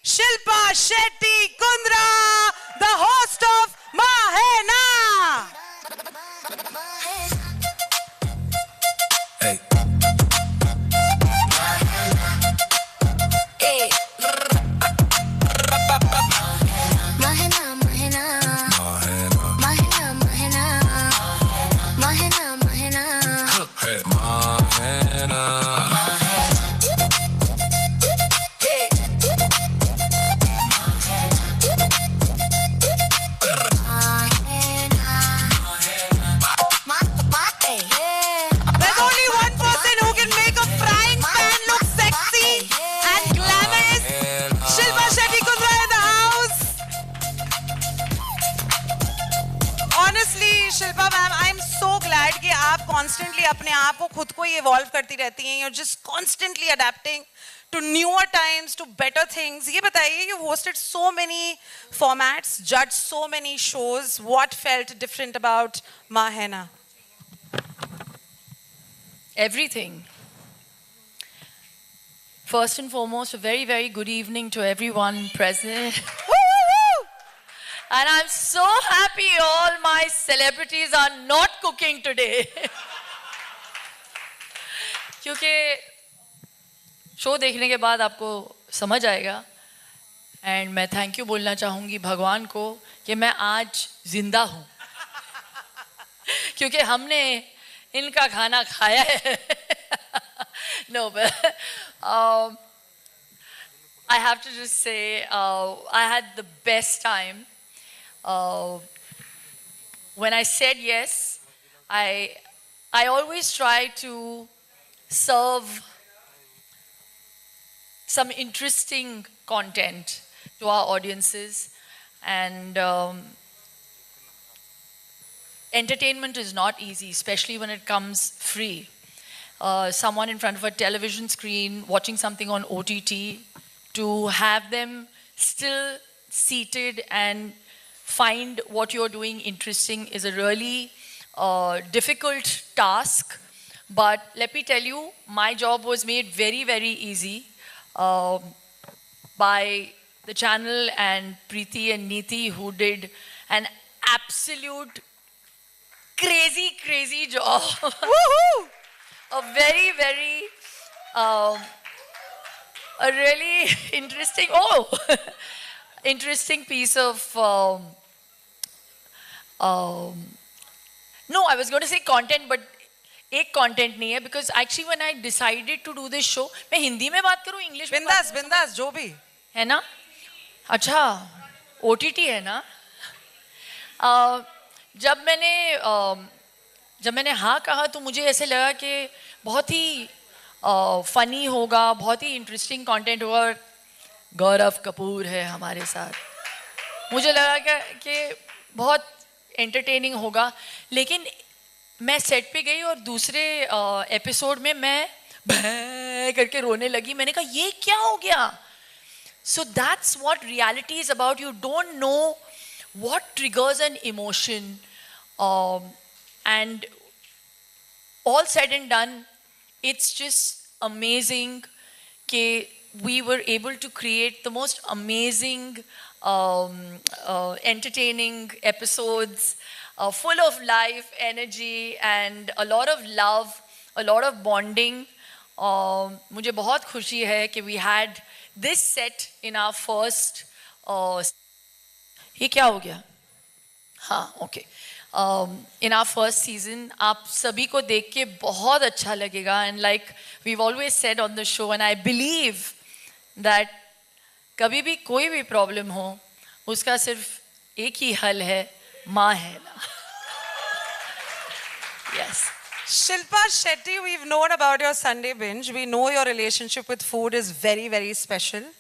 Shilpa Shetty Kundra, the host of Mahena. Hey. Shilpa ma'am, I am so glad कि आप constantly अपने आप को खुद को ही इवॉल्व करती रहती हैं. You are just constantly adapting to newer times, to better things. ये बताइए, you hosted so many formats, जज so many shows. What felt different about Mahena? Everything. First and foremost, a very, very good evening to everyone present. And I'm so happy all my celebrities are not cooking today. क्योंकि show देखने के बाद आपको समझ आएगा. And मैं thank you बोलना चाहूँगी भगवान को कि मैं आज जिंदा हूँ, क्योंकि हमने इनका खाना खाया है. No, but I have to just say I had the best time. When I said yes, I always try to serve some interesting content to our audiences, and entertainment is not easy, especially when it comes free. Someone in front of a television screen watching something on OTT, to have them still seated and find what you're doing interesting is a really difficult task. But let me tell you, my job was made very, very easy by the channel and Preeti and Neeti, who did an absolute crazy, crazy job. Woohoo! A very, very, a really interesting, interesting piece of, no, I was going to say content, but एक content नहीं है, because actually when I decided to do this show, मैं हिंदी में बात करूँ, English में बिंदास बिंदास जो भी है ना. अच्छा, OTT है ना. जब मैंने हाँ कहा तो मुझे ऐसे लगा कि बहुत ही फनी होगा, बहुत ही इंटरेस्टिंग कंटेंट होगा. गौरव कपूर है हमारे साथ, मुझे लगा कि बहुत एंटरटेनिंग होगा. लेकिन मैं सेट पे गई और दूसरे एपिसोड में मैं भैं करके रोने लगी. मैंने कहा ये क्या हो गया. So that's what reality is about. You don't know what triggers an emotion, and all said and done, it's just amazing that we were able to create the most amazing entertaining episodes, full of life, energy, and a lot of love, a lot of bonding. मुझे बहुत खुशी है कि we had this set in our first ये क्या हो गया. हाँ, okay. In our first season आप सभी को देख के बहुत अच्छा लगेगा. And like we've always said on the show, and I believe that कभी भी कोई भी प्रॉब्लम हो उसका सिर्फ एक ही हल है, Mahena. Yes. Shilpa Shetty, we've known about your Sunday binge. We know your relationship with food is very, very special.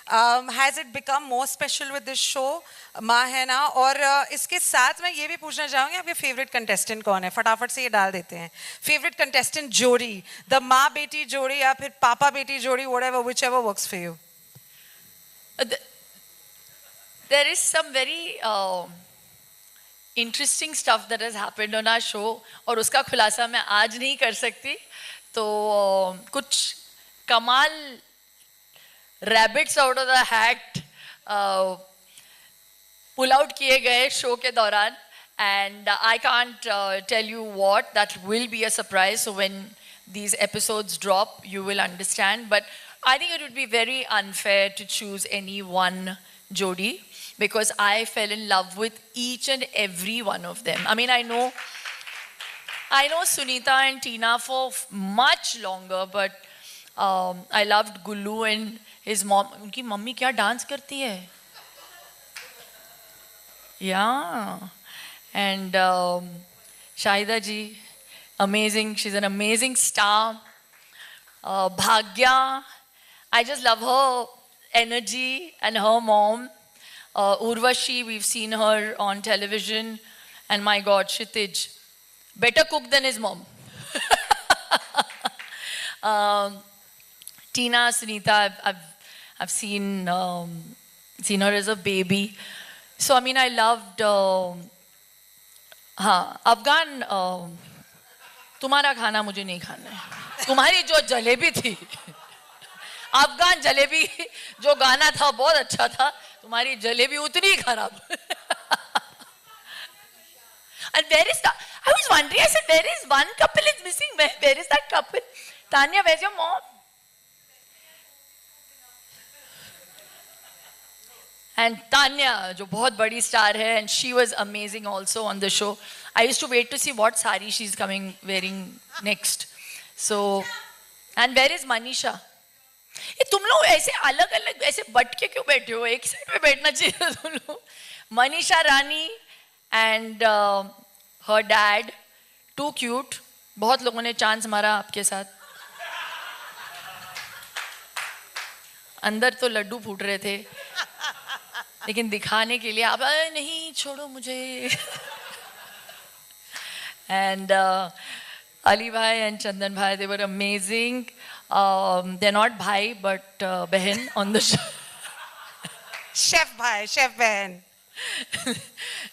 Has it become more special with this show, Mahena? और इसके साथ मैं ये भी पूछना चाहूँगी, आपके फेवरेट कंटेस्टेंट कौन है? फटाफट से ये डाल देते हैं. फेवरेट कंटेस्टेंट जोड़ी, द माँ बेटी जोड़ी या फिर पापा बेटी जोड़ी, whatever, whichever works for you. There is some very interesting stuff that has happened on our show, और उसका खुलासा मैं आज नहीं कर सकती. तो कुछ कमाल rabbits out of the hat pull out किए गए शो के दौरान, and I can't tell you what. That will be a surprise. So when these episodes drop, you will understand. But I think it would be very unfair to choose any one Jodi, because I fell in love with each and every one of them. I mean, I know Sunita and Tina for much longer, but I loved Gullu and his mom. उनकी mummy क्या dance करती है? Yeah. And Shahida ji, amazing. She's an amazing star. Bhagya, I just love her energy, and her mom. Urvashi, we've seen her on television. And my God, Kshitij, better cook than his mom. Tina, Sunita, I've seen her as a baby. So I mean, I loved. हाँ, अफगान, तुम्हारा खाना मुझे नहीं खाना है. तुम्हारी जो जलेबी थी, अफगान जलेबी, जो गाना था बहुत अच्छा था, तुम्हारी जलेबी उतनी ही खराब. And where is that? I was wondering, I said, where is one couple is missing? Where is that couple? Tanya, where's your mom? And Tanya, जो बहुत बड़ी star है, and she was amazing also on the show. I used to wait to see what sari she's coming wearing next. So, and where is Manisha? ये तुम लोग ऐसे अलग अलग ऐसे बट के क्यों बैठे हो? एक साइड पे बैठना चाहिए तुम लोग. Manisha Rani and her dad, too cute. बहुत लोगों ने चांस मारा आपके साथ. अंदर तो लड्डू फूट रहे थे, लेकिन दिखाने के लिए आप नहीं छोड़ो मुझे. And Ali bhai and Chandan bhai, they were amazing. They're not bhai but behan on the show. Chef bhai, chef behan.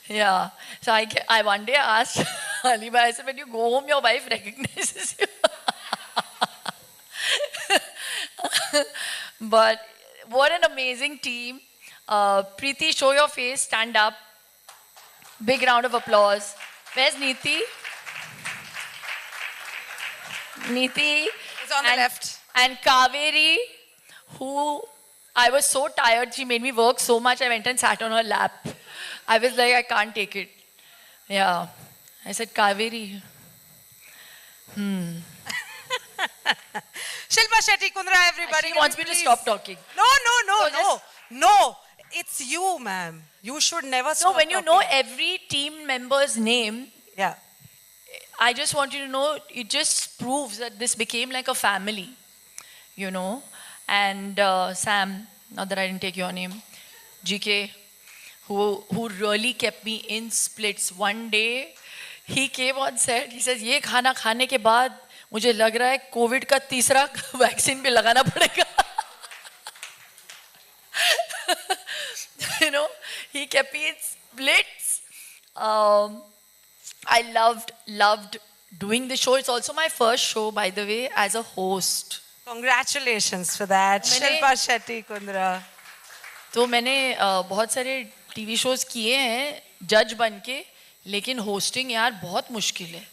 Yeah. So I one day asked Ali bhai, I said, when you go home, your wife recognizes you. But what an amazing team. Preeti, show your face, stand up. Big round of applause. Where's Neeti? Neeti. It's on the left. And Kaveri, who I was so tired, she made me work so much, I went and sat on her lap. I was like, I can't take it. Yeah. I said, Kaveri. Shilpa Shetty Kundra, everybody. She wants me to stop talking. No. It's you, ma'am. You should never stop. No, when you know every team member's name, yeah, I just want you to know, it just proves that this became like a family, you know. And Sam, not that I didn't take your name, GK, who really kept me in splits. One day, he came on set, he says, ये खाना खाने के बाद मुझे लग रहा है Covid का तीसरा वैक्सीन भी लगाना पड़ेगा. You know, he kept me in splits. I loved doing the show. It's also my first show, by the way, as a host. Congratulations for that, Shilpa Shetty Kundra. तो मैंने बहुत सारे TV shows किए हैं जज बन के, लेकिन होस्टिंग यार बहुत मुश्किल है,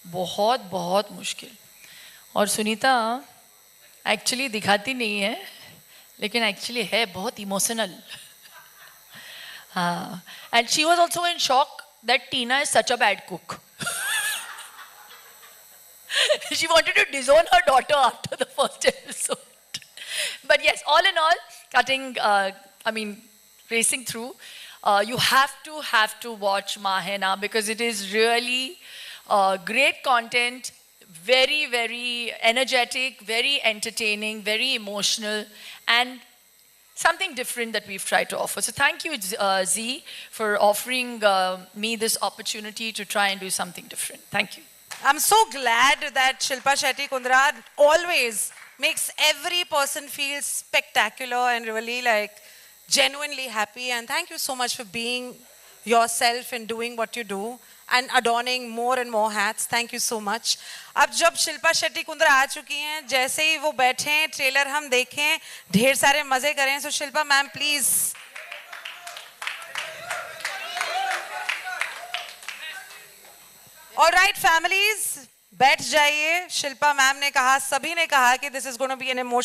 बहुत मुश्किल. और सुनीता एक्चुअली दिखाती नहीं है, लेकिन एक्चुअली है बहुत इमोशनल. हाँ. And she was also in shock that Tina is such a bad cook. She wanted to disown her daughter after the first episode. But yes, all in all, racing through, you have to watch Mahena, because it is really great content, very, very energetic, very entertaining, very emotional, and something different that we've tried to offer. So thank you, Z, for offering me this opportunity to try and do something different. Thank you. I'm so glad that Shilpa Shetty Kundra always makes every person feel spectacular and really like genuinely happy. And thank you so much for being yourself and doing what you do and adorning more and more hats. Thank you so much. अब जब शिल्पा शेट्टी कुंद्रा आ चुकी हैं, जैसे ही वो बैठे हैं, trailer हम देखें, ढेर सारे मजे करें. So Shilpa ma'am, please alright families, बैठ जाइए. शिल्पा मैम ने कहा, सभी ने कहा कि this is gonna be an emotional